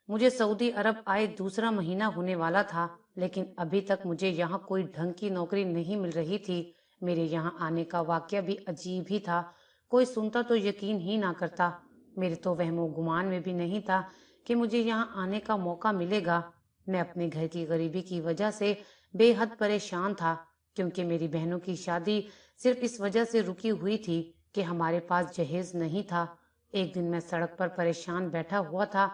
मुझे सऊदी अरब आए दूसरा महीना होने वाला था, लेकिन अभी तक मुझे यहाँ कोई ढंग की नौकरी नहीं मिल रही थी। मेरे यहाँ आने का वाकया भी अजीब ही था। कोई सुनता तो यकीन ही ना करता। मेरे तो वहमो गुमान में भी नहीं था कि मुझे यहाँ आने का मौका मिलेगा। मैं अपने घर की गरीबी की वजह से बेहद परेशान था, क्योंकि मेरी बहनों की शादी सिर्फ इस वजह से रुकी हुई थी कि हमारे पास जहेज नहीं था। एक दिन मैं सड़क पर परेशान बैठा हुआ था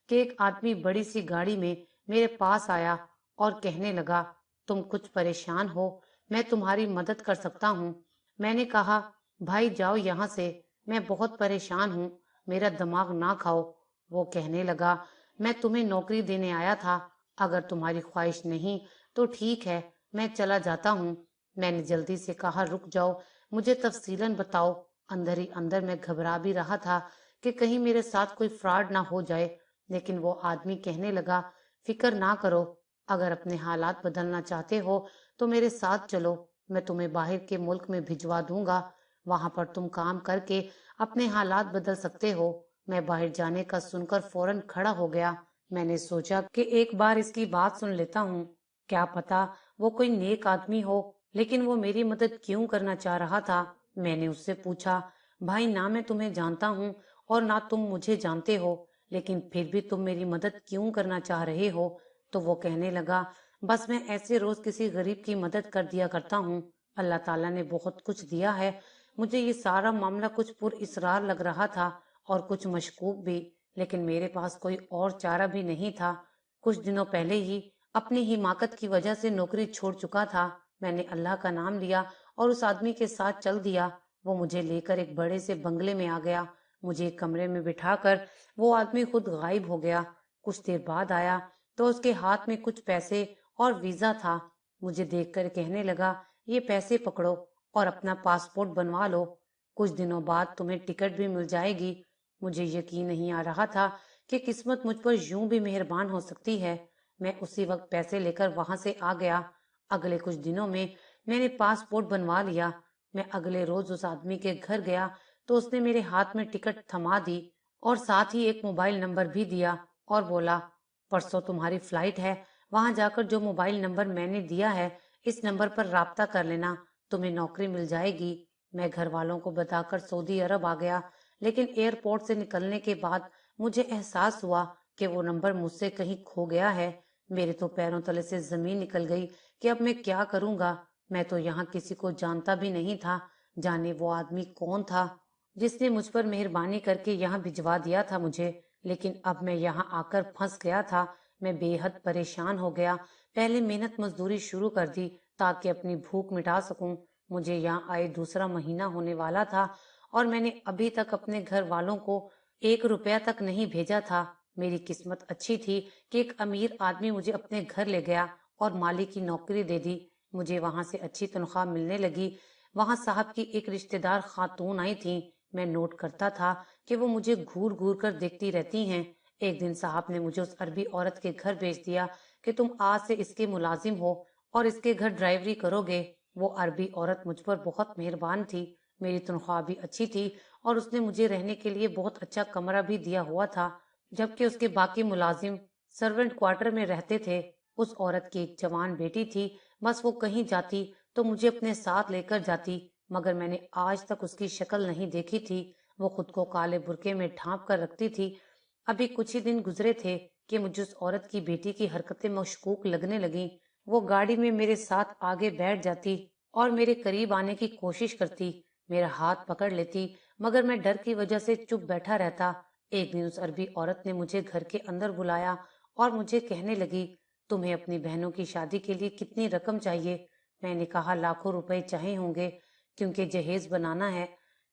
कि एक आदमी बड़ी सी गाड़ी में मेरे पास आया और कहने लगा, तुम कुछ परेशान हो, मैं तुम्हारी मदद कर सकता हूँ। मैंने कहा, भाई जाओ यहाँ से, मैं बहुत परेशान हूँ, मेरा दिमाग ना खाओ। वो कहने लगा, मैं तुम्हें नौकरी देने आया था, अगर तुम्हारी ख्वाहिश नहीं तो ठीक है, मैं चला जाता हूँ। मैंने जल्दी से कहा, रुक जाओ, मुझे तफसीलन बताओ। अंदर ही अंदर मैं घबरा भी रहा था कि कहीं मेरे साथ कोई फ्रॉड ना हो जाए। लेकिन वो आदमी कहने लगा, फिक्र ना करो, अगर अपने हालात बदलना चाहते हो तो मेरे साथ चलो, मैं तुम्हें बाहर के मुल्क में भिजवा दूंगा, वहां पर तुम काम करके अपने हालात बदल सकते हो। मैं बाहर जाने का सुनकर फौरन खड़ा हो गया। मैंने सोचा कि एक बार इसकी बात सुन लेता हूँ, क्या पता वो कोई नेक आदमी हो। लेकिन वो मेरी मदद क्यों करना चाह रहा था? मैंने उससे पूछा, भाई ना मैं तुम्हें जानता हूँ और ना तुम मुझे जानते हो, लेकिन फिर भी तुम मेरी मदद क्यों करना चाह रहे हो? तो वो कहने लगा, बस मैं ऐसे रोज किसी गरीब की मदद कर दिया करता हूँ, अल्लाह ताला ने बहुत कुछ दिया है। मुझे ये सारा मामला कुछ पुरइसरार लग रहा था और कुछ मशकूक भी, लेकिन मेरे पास कोई और चारा भी नहीं था। कुछ दिनों पहले ही अपनी हिमाकत की वजह से नौकरी छोड़ चुका था। मैंने अल्लाह का नाम लिया और उस आदमी के साथ चल दिया। वो मुझे लेकर एक बड़े से बंगले में आ गया। मुझे एक कमरे में बिठाकर वो आदमी खुद गायब हो गया। कुछ देर बाद आया तो उसके हाथ में कुछ पैसे और वीजा था। मुझे देखकर कहने लगा, ये पैसे पकड़ो और अपना पासपोर्ट बनवा लो, कुछ दिनों बाद तुम्हें टिकट भी मिल जाएगी। मुझे यकीन नहीं आ रहा था कि किस्मत मुझ पर यूं भी मेहरबान हो सकती है। मैं उसी वक्त पैसे लेकर वहां से आ गया। अगले कुछ दिनों में मैंने पासपोर्ट बनवा लिया। मैं अगले रोज उस आदमी के घर गया तो उसने मेरे हाथ में टिकट थमा दी और साथ ही एक मोबाइल नंबर भी दिया और बोला, परसों तुम्हारी फ्लाइट है, वहां जाकर जो मोबाइल नंबर मैंने दिया है इस नंबर पर राब्ता कर लेना, तुम्हें नौकरी मिल जाएगी। मैं घर वालों को बताकर सऊदी अरब आ गया, लेकिन एयरपोर्ट से निकलने के बाद मुझे एहसास हुआ कि वो नंबर मुझसे कहीं खो गया है। मेरे तो पैरों तले से जमीन निकल गई कि अब मैं क्या करूंगा। मैं तो यहाँ किसी को जानता भी नहीं था, जाने वो आदमी कौन था जिसने मुझ पर मेहरबानी करके यहाँ भिजवा दिया था मुझे। लेकिन अब मैं यहाँ आकर फंस गया था। मैं बेहद परेशान हो गया। पहले मेहनत मजदूरी शुरू कर दी ताकि अपनी भूख मिटा सकूं। मुझे यहाँ आए दूसरा महीना होने वाला था और मैंने अभी तक अपने घर वालों को 1 रुपया तक नहीं भेजा था। मेरी किस्मत अच्छी थी कि एक अमीर आदमी मुझे अपने घर ले गया और माली की नौकरी दे दी। मुझे वहां से अच्छी तनख्वाह मिलने लगी। वहां साहब की एक रिश्तेदार खातून आई थी। मैं नोट करता था कि वो मुझे घूर घूर कर देखती रहती हैं। एक दिन साहब ने मुझे उस अरबी औरत के घर भेज दिया कि तुम आज से इसके मुलाजिम हो और इसके घर ड्राइवरी करोगे। वो अरबी औरत मुझ पर बहुत मेहरबान थी। मेरी तनख्वाह भी अच्छी थी और उसने मुझे रहने के लिए बहुत अच्छा कमरा भी दिया हुआ था, जबकि उसके बाकी मुलाजिम सर्वेंट क्वार्टर में रहते थे। उस औरत की एक जवान बेटी थी, बस वो कहीं जाती तो मुझे अपने साथ लेकर जाती, मगर मैंने आज तक उसकी शक्ल नहीं देखी थी। वो खुद को काले बुर्के में ढांप कर रखती थी। अभी कुछ ही दिन गुजरे थे कि मुझे उस औरत की बेटी की हरकतें मशकूक लगने लगी। वो गाड़ी में मेरे साथ आगे बैठ जाती और मेरे करीब आने की कोशिश करती, मेरा हाथ पकड़ लेती, मगर मैं डर की वजह से चुप बैठा रहता। एक दिन उस अरबी औरत ने मुझे घर के अंदर बुलाया और मुझे कहने लगी, तुम्हें अपनी बहनों की शादी के लिए कितनी रकम चाहिए? मैंने कहा, लाखों रुपए चाहिए होंगे, क्योंकि जहेज बनाना है।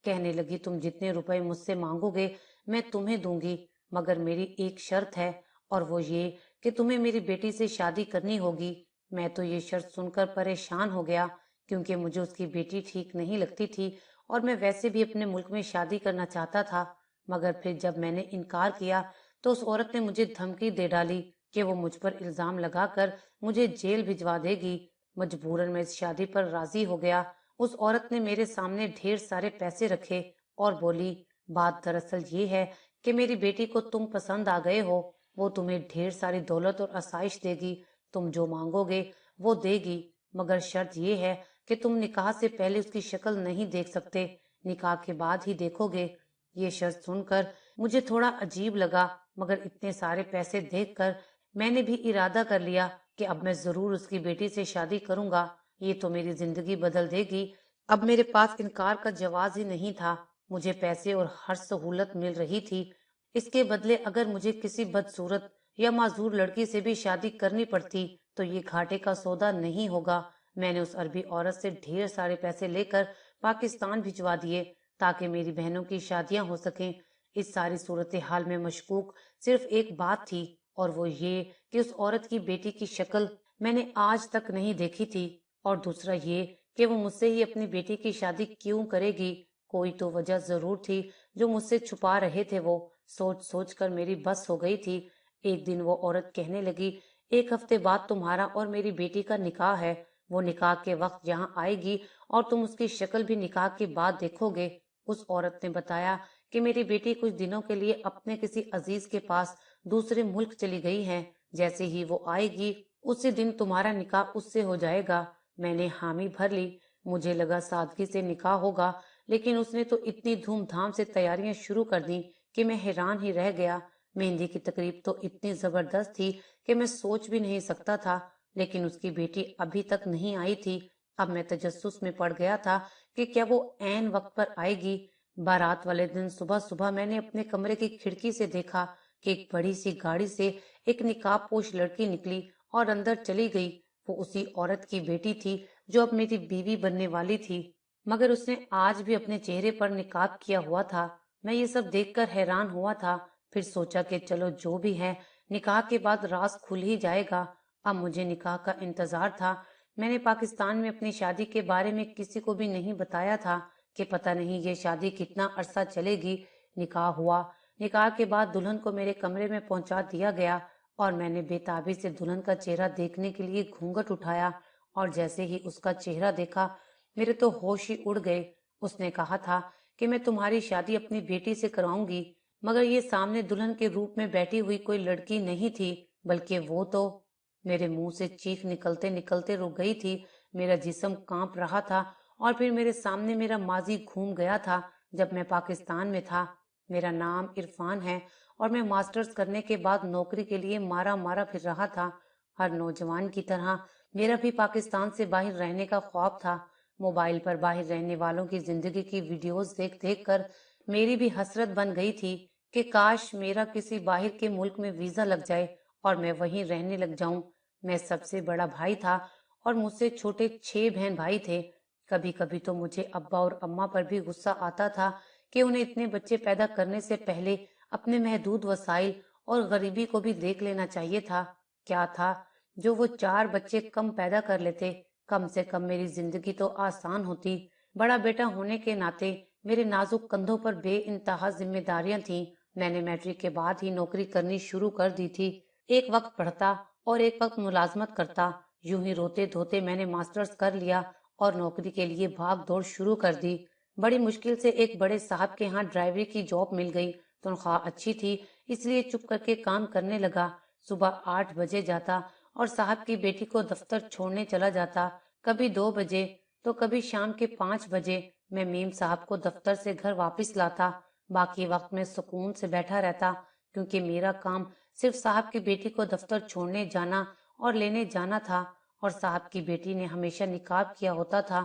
कहने लगी, तुम जितने रुपए मुझसे मांगोगे मैं तुम्हें दूंगी, मगर मेरी एक शर्त है, और वो ये कि तुम्हें मेरी बेटी से शादी करनी होगी। मैं तो ये शर्त सुनकर परेशान हो गया, क्योंकि मुझे उसकी बेटी ठीक नहीं लगती थी और मैं वैसे भी अपने मुल्क में शादी करना चाहता था। मगर फिर जब मैंने इनकार किया तो उस औरत ने मुझे धमकी दे डाली कि वो मुझ पर इल्जाम लगाकर मुझे जेल भिजवा देगी। मजबूरन मैं इस शादी पर राजी हो गया। उस औरत ने मेरे सामने ढेर सारे पैसे रखे और बोली, बात दरअसल ये है कि मेरी बेटी को तुम पसंद आ गए हो, وہ تمہیں ढेर सारी दौलत और आसाइश देगी, तुम जो मांगोगे वो देगी, मगर शर्त ये है कि तुम निकाह से पहले उसकी शक्ल नहीं देख सकते, निकाह के बाद ही देखोगे। ये शर्त सुनकर मुझे थोड़ा अजीब लगा, मगर इतने सारे पैसे देखकर मैंने भी इरादा कर लिया कि अब मैं जरूर उसकी बेटी से शादी करूंगा, ये तो मेरी जिंदगी बदल देगी। अब मेरे पास इनकार का जवाब ही नहीं था। मुझे पैसे और हर सहूलत मिल रही थी, इसके बदले अगर मुझे किसी बदसूरत या माजूर लड़की से भी शादी करनी पड़ती तो ये घाटे का सौदा नहीं होगा। मैंने उस अरबी औरत से ढेर सारे पैसे लेकर पाकिस्तान भिजवा दिए ताकि मेरी बहनों की शादियां हो सकें। इस सारी सूरत हाल में मशकूक सिर्फ एक बात थी, और वो ये कि उस औरत की बेटी की शक्ल मैंने आज तक नहीं देखी थी, और दूसरा ये कि वो मुझसे ही अपनी बेटी की शादी क्यों करेगी। कोई तो वजह जरूर थी जो मुझसे छुपा रहे थे। वो सोच सोच कर मेरी बस हो गई थी। एक दिन वो औरत कहने लगी, 1 हफ्ते बाद तुम्हारा और मेरी बेटी का निकाह है, वो निकाह के वक्त यहाँ आएगी और तुम उसकी शक्ल भी निकाह के बाद देखोगे। उस औरत ने बताया कि मेरी बेटी कुछ दिनों के लिए अपने किसी अजीज के पास दूसरे मुल्क चली गई है, जैसे ही वो आएगी उसी दिन तुम्हारा निकाह उससे हो जाएगा। मैंने हामी भर ली। मुझे लगा सादगी से निकाह होगा, लेकिन उसने तो इतनी धूमधाम से तैयारियां शुरू कर दी कि मैं हैरान ही रह गया। मेहंदी की तकरीब तो इतनी जबरदस्त थी कि मैं सोच भी नहीं सकता था, लेकिन उसकी बेटी अभी तक नहीं आई थी। अब मैं तजस्सुस में पड़ गया था कि क्या वो ऐन वक्त पर आएगी। बारात वाले दिन सुबह सुबह मैंने अपने कमरे की खिड़की से देखा कि एक बड़ी सी गाड़ी से एक निकाब पोश लड़की निकली और अंदर चली गई। वो उसी औरत की बेटी थी जो अब मेरी बीवी बनने वाली थी, मगर उसने आज भी अपने चेहरे पर निकाब किया हुआ था। मैं ये सब देखकर हैरान हुआ था। फिर सोचा कि चलो जो भी है, निकाह के बाद राज खुल ही जाएगा। अब मुझे निकाह का इंतजार था। मैंने पाकिस्तान में अपनी शादी के बारे में किसी को भी नहीं बताया था कि पता नहीं ये शादी कितना अरसा चलेगी। निकाह हुआ। निकाह के बाद दुल्हन को मेरे कमरे में पहुंचा दिया गया और मैंने बेताबी से दुल्हन का चेहरा देखने के लिए घूंघट उठाया, और जैसे ही उसका चेहरा देखा मेरे तो होश ही उड़ गए। उसने कहा था कि मैं तुम्हारी शादी अपनी बेटी से कराऊंगी, मगर ये सामने दुल्हन के रूप में बैठी हुई कोई लड़की नहीं थी, बल्कि वो तो। मेरे मुंह से चीख निकलते निकलते रुक गई थी। मेरा जिस्म कांप रहा था, और फिर मेरे सामने मेरा माजी घूम गया था जब मैं पाकिस्तान में था। मेरा नाम इरफान है और मैं मास्टर्स करने के बाद नौकरी के लिए मारा मारा फिर रहा था। हर नौजवान की तरह मेरा भी पाकिस्तान से बाहर रहने का ख्वाब था। मोबाइल पर बाहर रहने वालों की जिंदगी की वीडियोस देख देख कर मेरी भी हसरत बन गई थी कि काश मेरा किसी बाहर के मुल्क में वीजा लग जाए और मैं वहीं रहने लग जाऊं। मैं सबसे बड़ा भाई था और मुझसे छोटे 6 बहन भाई थे। कभी कभी तो मुझे अब्बा और अम्मा पर भी गुस्सा आता था कि उन्हें इतने बच्चे पैदा करने से पहले अपने महदूद वसाइल और गरीबी को भी देख लेना चाहिए था। क्या था जो वो 4 बच्चे कम पैदा कर लेते, कम से कम मेरी जिंदगी तो आसान होती। बड़ा बेटा होने के नाते मेरे नाजुक कंधों पर बेइंतहा जिम्मेदारियां थीं। मैंने मैट्रिक के बाद ही नौकरी करनी शुरू कर दी थी। एक वक्त पढ़ता और एक वक्त मुलाजमत करता। यूं ही रोते धोते मैंने मास्टर्स कर लिया और नौकरी के लिए भाग दौड़ शुरू कर दी। बड़ी मुश्किल से एक बड़े साहब के यहाँ ड्राइवरी की जॉब मिल गई। तनख्वाह अच्छी थी, इसलिए चुप करके काम करने लगा। सुबह 8 बजे जाता और साहब की बेटी को दफ्तर छोड़ने चला जाता। कभी 2 बजे तो कभी शाम के 5 बजे मैं मीम साहब को दफ्तर से घर वापस लाता। बाकी वक्त में सुकून से बैठा रहता, क्योंकि मेरा काम सिर्फ साहब की बेटी को दफ्तर छोड़ने जाना और लेने जाना था, और साहब की बेटी ने हमेशा निकाब किया होता था।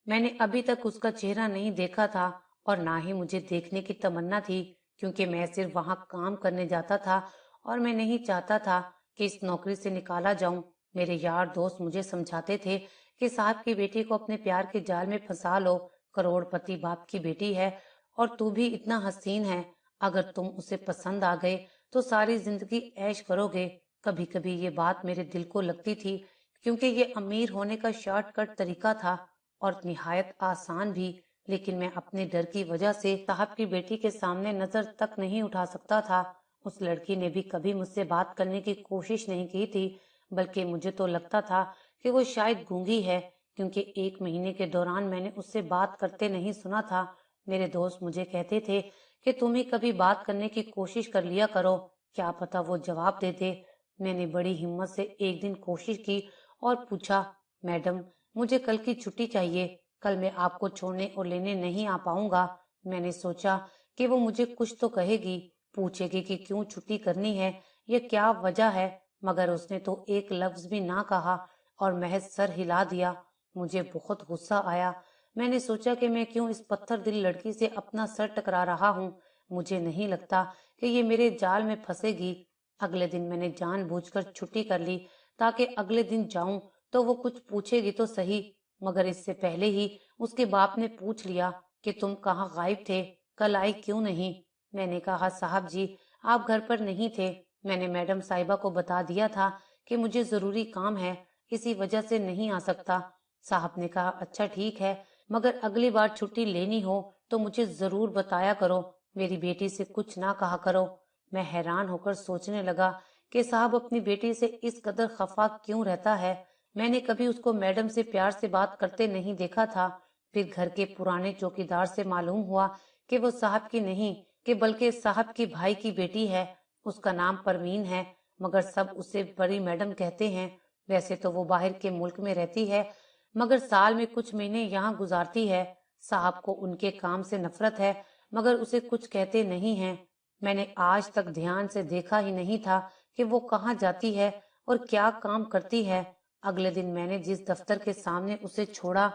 मैंने अभी तक उसका चेहरा नहीं देखा था और ना ही मुझे देखने की तमन्ना थी, क्योंकि मैं सिर्फ वहां काम करने जाता था और मैं नहीं चाहता था कि इस नौकरी से निकाला जाऊं। मेरे यार दोस्त मुझे समझाते थे कि साहब की बेटी को अपने प्यार के जाल में फंसा लो, करोड़पति बाप की बेटी है और तू भी इतना हसीन है, अगर तुम उसे पसंद आ गए तो सारी जिंदगी ऐश करोगे। कभी कभी ये बात मेरे दिल को लगती थी, क्योंकि ये अमीर होने का शॉर्टकट तरीका था और निहायत आसान भी। लेकिन मैं अपने डर की वजह से साहब की बेटी के सामने नजर तक नहीं उठा सकता था। उस लड़की ने भी कभी मुझसे बात करने की कोशिश नहीं की थी, बल्कि मुझे तो लगता था कि वो शायद गूंगी है, क्योंकि 1 महीने के दौरान मैंने उससे बात करते नहीं सुना था। मेरे दोस्त मुझे कहते थे कि तुम ही कभी बात करने की कोशिश कर लिया करो, क्या पता वो जवाब दे दे। मैंने बड़ी हिम्मत से एक दिन कोशिश की और पूछा, मैडम, मुझे कल की छुट्टी चाहिए, कल मैं आपको छोड़ने और लेने नहीं आ पाऊंगा। मैंने सोचा कि वो मुझे कुछ तो कहेगी, पूछेगी कि क्यों छुट्टी करनी है, ये क्या वजह है, मगर उसने तो एक लफ्ज भी ना कहा और महज सर हिला दिया। मुझे बहुत गुस्सा आया। मैंने सोचा कि मैं क्यों इस पत्थर दिल लड़की से अपना सर टकरा रहा हूँ। मुझे नहीं लगता कि ये मेरे जाल में फंसेगी। अगले दिन मैंने जानबूझकर छुट्टी कर ली ताकि अगले दिन जाऊं तो वो कुछ पूछेगी तो सही, मगर इससे पहले ही उसके बाप ने पूछ लिया कि तुम कहाँ गायब थे, कल आई क्यों नहीं। मैंने कहा, साहब जी, आप घर पर नहीं थे। मैंने मैडम साहिबा को बता दिया था कि मुझे जरूरी काम है, इसी वजह से नहीं आ सकता। साहब ने कहा, अच्छा ठीक है, मगर अगली बार छुट्टी लेनी हो तो मुझे जरूर बताया करो, मेरी बेटी से कुछ ना कहा करो। मैं हैरान होकर सोचने लगा कि साहब अपनी बेटी से इस कदर खफा क्यों रहता है। मैंने कभी उसको मैडम से प्यार से बात करते नहीं देखा था। फिर घर के पुराने चौकीदार से मालूम हुआ कि वो साहब की नहीं कि बल्कि साहब की भाई की बेटी है। उसका नाम परवीन है, मगर सब उसे बड़ी मैडम कहते हैं। वैसे तो वो बाहर के मुल्क में रहती है, मगर साल में कुछ महीने यहाँ गुजारती है। साहब को उनके काम से नफरत है, मगर उसे कुछ कहते नहीं हैं। मैंने आज तक ध्यान से देखा ही नहीं था कि वो कहाँ जाती है और क्या काम करती है। अगले दिन मैंने जिस दफ्तर के सामने उसे छोड़ा,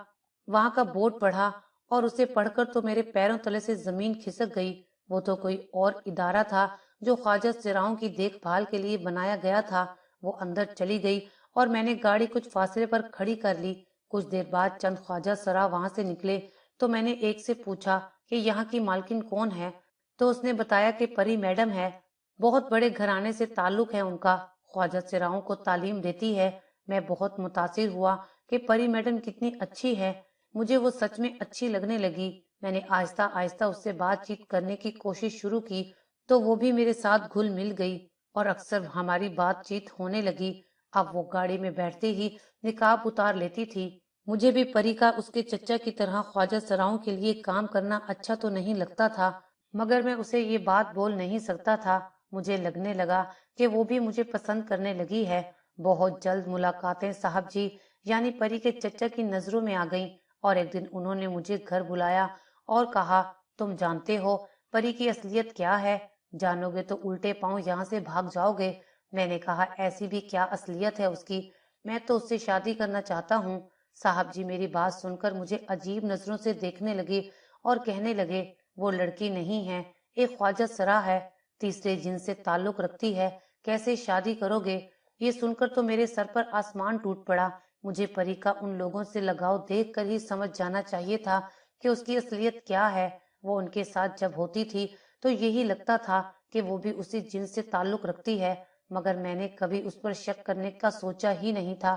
वहां का बोर्ड पढ़ा और उसे पढ़कर तो मेरे पैरों तले से जमीन खिसक गई। वो तो कोई और इदारा था जो ख्वाजा सिराओं की देखभाल के लिए बनाया गया था। वो अंदर चली गई और मैंने गाड़ी कुछ फासले पर खड़ी कर ली। कुछ देर बाद चंद ख्वाजा सरा वहां से निकले तो मैंने एक से पूछा कि यहाँ की मालकिन कौन है, तो उसने बताया कि परी मैडम है, बहुत बड़े घराने से ताल्लुक है उनका, ख्वाजा सिराओं को तालीम देती है। मैं बहुत मुतासिर हुआ कि परी मैडम कितनी अच्छी है। मुझे वो सच में अच्छी लगने लगी। मैंने आहिस्ता आहिस्ता उससे बातचीत करने की कोशिश शुरू की तो वो भी मेरे साथ घुल मिल गई और अक्सर हमारी बातचीत होने लगी। अब वो गाड़ी में बैठते ही निकाब उतार लेती थी। मुझे भी परी का उसके चचा की तरह ख्वाजा सराओं के लिए काम करना अच्छा तो नहीं लगता था, मगर मैं उसे ये बात बोल नहीं सकता था। मुझे लगने लगा कि वो भी मुझे पसंद करने लगी है। बहुत जल्द मुलाकातें साहब जी यानी परी के चचा की नजरों में आ गईं और एक दिन उन्होंने मुझे घर बुलाया और कहा, तुम जानते हो परी की असलियत क्या है? जानोगे तो उल्टे पांव यहाँ से भाग जाओगे। मैंने कहा, ऐसी भी क्या असलियत है उसकी? मैं तो उससे शादी करना चाहता हूँ। साहब जी मेरी बात सुनकर मुझे अजीब नजरों से देखने लगे और कहने लगे, वो लड़की नहीं है, एक ख्वाजा सरा है, तीसरे जिन से ताल्लुक रखती है, कैसे शादी करोगे? ये सुनकर तो मेरे सर पर आसमान टूट पड़ा। मुझे परी का उन लोगों से लगाव देख कर ही समझ जाना चाहिए था कि उसकी असलियत क्या है। वो उनके साथ जब होती थी तो यही लगता था कि वो भी उसी जिन्स से ताल्लुक रखती है, मगर मैंने कभी उस पर शक करने का सोचा ही नहीं था।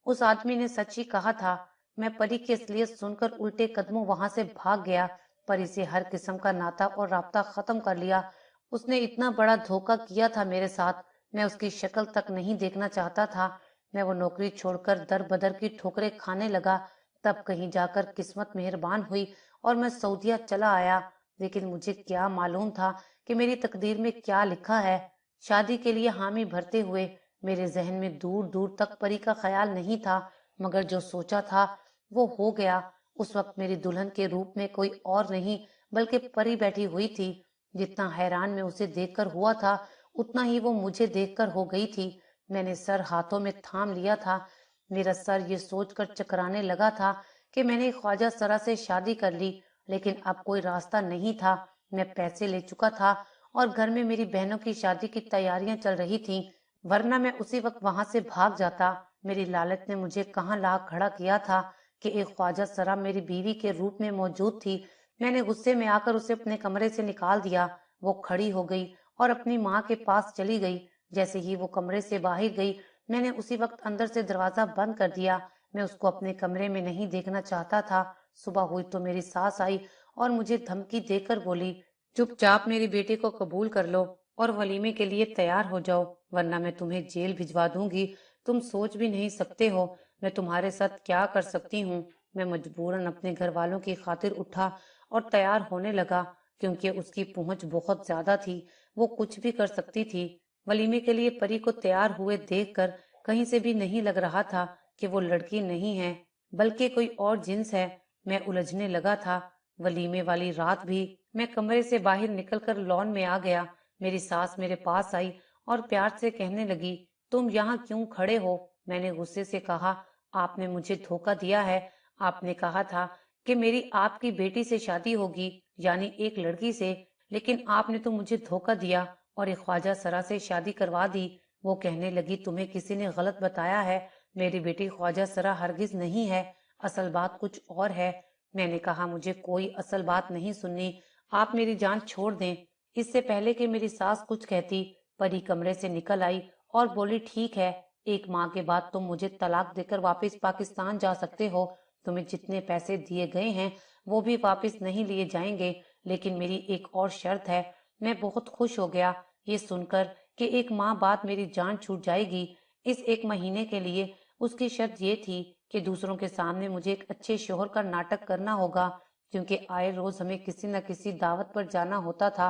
उस आदमी ने सच ही कहा था। मैं परी की असलियत सुनकर उल्टे कदमों वहां से भाग गया। परी से हर किस्म का नाता और राब्ता खत्म कर लिया। उसने इतना बड़ा धोखा किया था मेरे साथ, मैं उसकी शक्ल तक नहीं देखना चाहता था। मैं वो नौकरी छोड़कर दर बदर की ठोकरें खाने लगा। तब कहीं जाकर किस्मत मेहरबान हुई और मैं सऊदीया चला आया। लेकिन मुझे क्या मालूम था कि मेरी तकदीर में क्या लिखा है। शादी के लिए हामी भरते हुए मेरे जहन में दूर दूर तक परी का ख्याल नहीं था, मगर जो सोचा था वो हो गया। उस वक्त मेरी दुल्हन के रूप में कोई और नहीं बल्कि परी बैठी हुई थी। जितना हैरान मैं उसे देखकर हुआ था, उतना ही वो मुझे देखकर हो गई थी। मैंने सर हाथों में थाम लिया था। मेरा सर ये सोचकर चकराने लगा था कि मैंने ख्वाजा सरा से शादी कर ली, लेकिन अब कोई रास्ता नहीं था। मैं पैसे ले चुका था और घर में मेरी बहनों की शादी की तैयारियां चल रही थीं, वरना मैं उसी वक्त वहां से भाग जाता। मेरी लालच ने मुझे कहाँ ला खड़ा किया था कि एक ख्वाजा सरा मेरी बीवी के रूप में मौजूद थी। मैंने गुस्से में आकर उसे अपने कमरे से निकाल दिया। वो खड़ी हो गई और अपनी माँ के पास चली गई। जैसे ही वो कमरे से बाहर गई, मैंने उसी वक्त अंदर से दरवाजा बंद कर दिया। मैं उसको अपने कमरे में नहीं देखना चाहता था। सुबह हुई तो मेरी सास आई और मुझे धमकी देकर बोली, चुपचाप मेरी बेटी को कबूल कर लो और वलीमे के लिए तैयार हो जाओ, वरना मैं तुम्हें जेल भिजवा दूंगी। तुम सोच भी नहीं सकते हो मैं तुम्हारे साथ क्या कर सकती हूँ। मैं मजबूरन अपने घर वालों की खातिर उठा और तैयार होने लगा, क्योंकि उसकी पहुंच बहुत ज्यादा थी, वो कुछ भी कर सकती थी। वलीमे के लिए परी को तैयार हुए देखकर कहीं से भी नहीं लग रहा था कि वो लड़की नहीं है बल्कि कोई और जिन्स है। मैं उलझने लगा था। वलीमे वाली रात भी मैं कमरे से बाहर निकलकर लॉन में आ गया। मेरी सास मेरे पास आई और प्यार से कहने लगी, तुम यहाँ क्यों खड़े हो? मैंने गुस्से से कहा, आपने मुझे धोखा दिया है। आपने कहा था कि मेरी आपकी बेटी से शादी होगी, यानी एक लड़की से, लेकिन आपने तो मुझे धोखा दिया और एक ख्वाजा सरा से शादी करवा दी। वो कहने लगी, तुम्हें किसी ने गलत बताया है, मेरी बेटी ख्वाजा सरा हरगिज नहीं है, असल बात कुछ और है। मैंने कहा, मुझे कोई असल बात नहीं सुननी, आप मेरी जान छोड़ दें। इससे पहले कि मेरी सास कुछ कहती, परी कमरे से निकल आई और बोली, ठीक है, एक माह के बाद तुम मुझे तलाक देकर वापस पाकिस्तान जा सकते हो। तुम्हें जितने पैसे दिए गए हैं वो भी वापस नहीं लिए जाएंगे, लेकिन मेरी एक और शर्त है। मैं बहुत खुश हो गया ये सुनकर कि एक माह बाद मेरी जान छूट जाएगी। इस एक महीने के लिए उसकी शर्त ये थी कि दूसरों के सामने मुझे एक अच्छे शोहर का नाटक करना होगा, क्योंकि आए रोज हमें किसी न किसी दावत पर जाना होता था।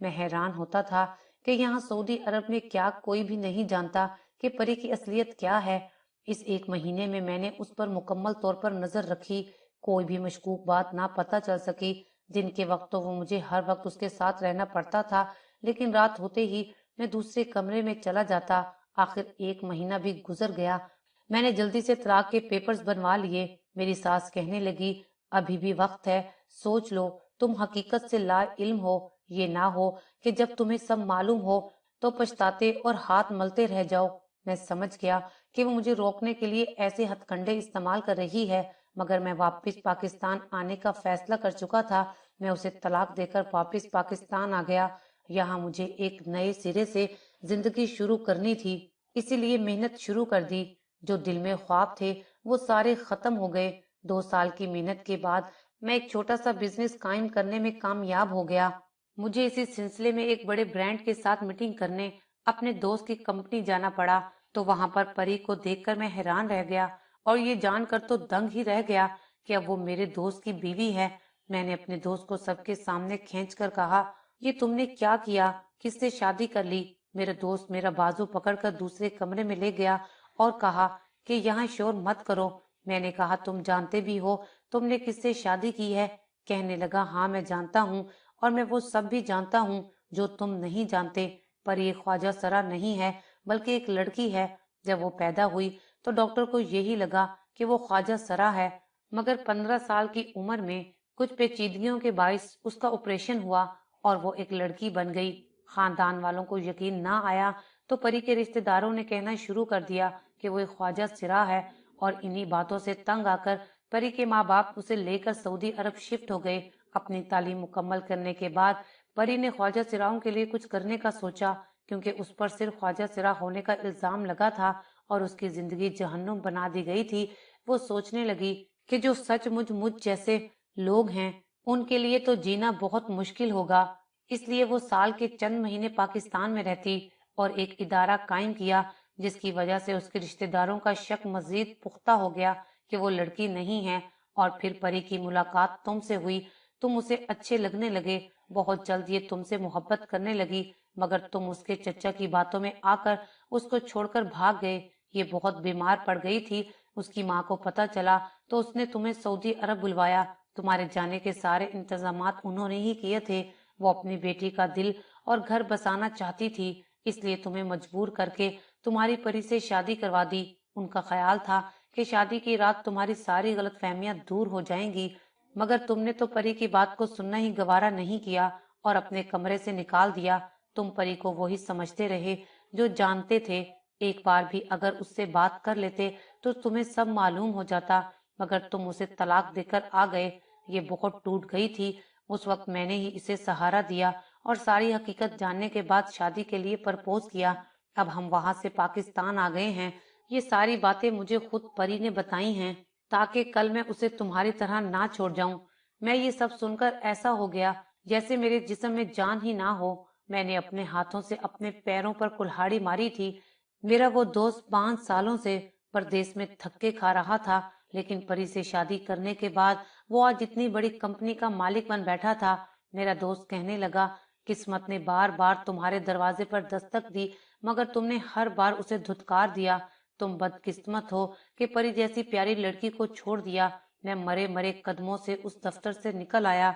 मैं हैरान होता था कि यहाँ सऊदी अरब में क्या कोई भी नहीं जानता कि परी की असलियत क्या है। इस एक महीने में मैंने उस पर मुकम्मल तौर पर नजर रखी। कोई भी मशकूक बात ना पता चल सकी। दिन के वक्त तो वो मुझे हर वक्त उसके साथ रहना पड़ता था, लेकिन रात होते ही मैं दूसरे कमरे में चला जाता। आखिर एक महीना भी गुजर गया। मैंने जल्दी से तलाक के पेपर्स बनवा लिए। मेरी सास कहने लगी, अभी भी वक्त है, सोच लो, तुम हकीकत से ला इल्म हो। ये ना हो कि जब तुम्हें सब मालूम हो तो पछताते और हाथ मलते रह जाओ। मैं समझ गया कि वो मुझे रोकने के लिए ऐसे हथकंडे इस्तेमाल कर रही है, मगर मैं वापस पाकिस्तान आने का फैसला कर चुका था। मैं उसे तलाक देकर वापस पाकिस्तान आ गया। यहाँ मुझे एक नए सिरे से जिंदगी शुरू करनी थी, इसीलिए मेहनत शुरू कर दी। जो दिल में ख्वाब थे वो सारे खत्म हो गए। 2 साल की मेहनत के बाद मैं एक छोटा सा बिजनेस कायम करने में कामयाब हो गया। मुझे इसी सिलसिले में एक बड़े ब्रांड के साथ मीटिंग करने अपने दोस्त की कंपनी जाना पड़ा। तो वहां पर परी को देखकर मैं हैरान रह गया और ये जानकर तो दंग ही रह गया कि अब वो मेरे दोस्त की बीवी है। मैंने अपने दोस्त को सबके सामने खींचकर कहा, ये तुमने क्या किया? किससे शादी कर ली? मेरा दोस्त मेरा बाजू पकड़कर दूसरे कमरे में ले गया और कहा कि यहाँ शोर मत करो। मैंने कहा, तुम जानते भी हो तुमने किससे शादी की है? कहने लगा, हाँ मैं जानता हूँ, और मैं वो सब भी जानता हूँ जो तुम नहीं जानते। पर ये ख्वाजा सरा नहीं है, बल्कि एक लड़की है। जब वो पैदा हुई तो डॉक्टर को यही लगा कि वो ख्वाजा सरा है, मगर 15 साल की उम्र में कुछ पेचीदगियों के बायस उसका ऑपरेशन हुआ और वो एक लड़की बन गई। खानदान वालों को यकीन ना आया तो परी के रिश्तेदारों ने कहना शुरू कर दिया कि वो एक ख्वाजा सिरा है, और इन्हीं बातों से तंग आकर परी के माँ बाप उसे लेकर सऊदी अरब शिफ्ट हो गए। अपनी तालीम मुकम्मल करने के बाद परी ने ख्वाजा सिराओं के लिए कुछ करने का सोचा, क्योंकि उस पर सिर्फ ख्वाजा सिरा होने का इल्जाम लगा था और उसकी जिंदगी जहन्नुम बना दी गई थी। वो सोचने लगी कि जो सचमुच मुझ जैसे लोग हैं उनके लिए तो जीना बहुत मुश्किल होगा। इसलिए वो साल के चंद महीने पाकिस्तान में रहती और एक इदारा कायम किया, जिसकी वजह से उसके रिश्तेदारों का शक मजीद पुख्ता हो गया कि वो लड़की नहीं है। और फिर परी की मुलाकात तुमसे हुई, तुम उसे अच्छे लगने लगे। बहुत जल्द ये तुमसे मोहब्बत करने लगी, मगर तुम उसके चचा की बातों में आकर उसको छोड़कर भाग गए। ये बहुत बीमार पड़ गई थी। उसकी माँ को पता चला तो उसने तुम्हें सऊदी अरब बुलवाया। तुम्हारे जाने के सारे इंतजामात उन्होंने ही किए थे। वो अपनी बेटी का दिल और घर बसाना चाहती थी, इसलिए तुम्हें मजबूर करके तुम्हारी परी से शादी करवा दी। उनका ख्याल था कि शादी की रात तुम्हारी सारी गलतफहमियां दूर हो जाएंगी, मगर तुमने तो परी की बात को सुनना ही गवारा नहीं किया और अपने कमरे से निकाल दिया। तुम परी को वही समझते रहे जो जानते थे। एक बार भी अगर उससे बात कर लेते तो तुम्हें सब मालूम हो जाता, मगर तुम उसे तलाक देकर आ गए। ये बहुत टूट गई थी। उस वक्त मैंने ही इसे सहारा दिया और सारी हकीकत जानने के बाद शादी के लिए प्रपोज किया। अब हम वहां से पाकिस्तान आ गए हैं। ये सारी बातें मुझे खुद परी ने बताई हैं, ताकि कल मैं उसे तुम्हारी तरह ना छोड़ जाऊं। मैं ये सब सुनकर ऐसा हो गया जैसे मेरे जिस्म में जान ही ना हो। मैंने अपने हाथों से अपने पैरों पर कुल्हाड़ी मारी थी। मेरा वो दोस्त 5 सालों से परदेश में धक्के खा रहा था, लेकिन परी से शादी करने के बाद वो आज इतनी बड़ी कंपनी का मालिक बन बैठा था। मेरा दोस्त कहने लगा, किस्मत ने बार बार तुम्हारे दरवाजे पर दस्तक दी, मगर तुमने हर बार उसे धुतकार दिया। तुम बदकिस्मत हो कि परी जैसी प्यारी लड़की को छोड़ दिया। मैं मरे मरे कदमों से उस दफ्तर से निकल आया।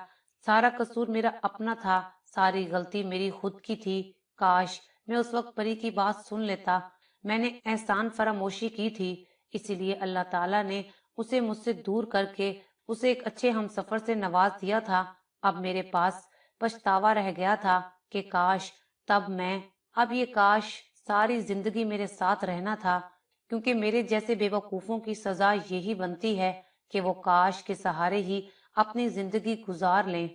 सारा कसूर मेरा अपना था, सारी गलती मेरी खुद की थी। काश मैं उस वक्त परी की बात सुन लेता। मैंने एहसान फरामोशी की थी, इसीलिए अल्लाह ताला ने उसे मुझसे दूर करके उसे एक अच्छे हमसफर से नवाज दिया था। अब मेरे पास पछतावा रह गया था कि काश तब मैं, अब ये काश सारी जिंदगी मेरे साथ रहना था, क्योंकि मेरे जैसे बेवकूफों की सजा यही बनती है कि वो काश के सहारे ही अपनी जिंदगी गुजार लें।